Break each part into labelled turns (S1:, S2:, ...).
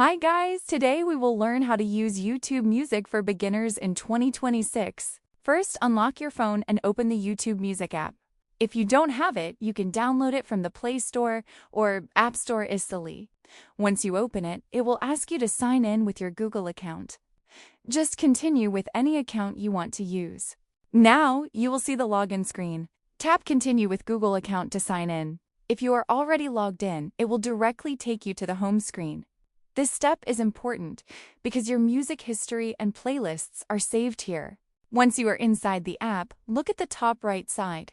S1: Hi guys, today we will learn how to use YouTube Music for beginners in 2026. First, unlock your phone and open the YouTube Music app. If you don't have it, you can download it from the Play Store or App Store easily. Once you open it, it will ask you to sign in with your Google account. Just continue with any account you want to use. Now, you will see the login screen. Tap Continue with Google account to sign in. If you are already logged in, it will directly take you to the home screen. This step is important because your music history and playlists are saved here. Once you are inside the app, look at the top right side.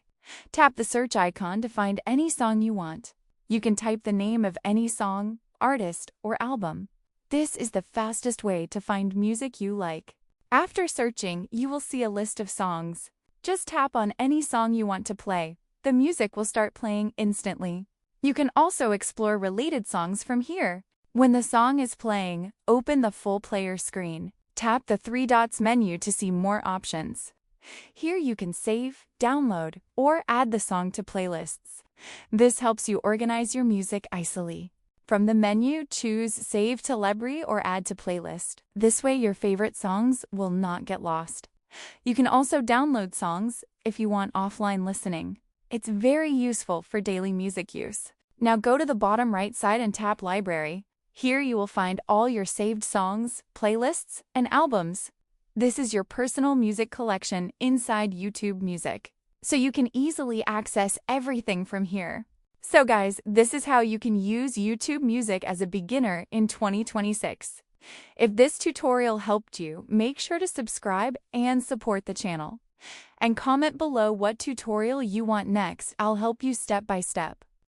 S1: Tap the search icon to find any song you want. You can type the name of any song, artist, or album. This is the fastest way to find music you like. After searching, you will see a list of songs. Just tap on any song you want to play. The music will start playing instantly. You can also explore related songs from here. When the song is playing, open the full player screen. Tap the three dots menu to see more options. Here you can save, download, or add the song to playlists. This helps you organize your music easily. From the menu, choose Save to Library or Add to Playlist. This way your favorite songs will not get lost. You can also download songs if you want offline listening. It's very useful for daily music use. Now go to the bottom right side and tap Library. Here you will find all your saved songs, playlists, and albums. This is your personal music collection inside YouTube Music, so you can easily access everything from here. So guys, this is how you can use YouTube Music as a beginner in 2026. If this tutorial helped you, make sure to subscribe and support the channel. And comment below what tutorial you want next. I'll help you step by step.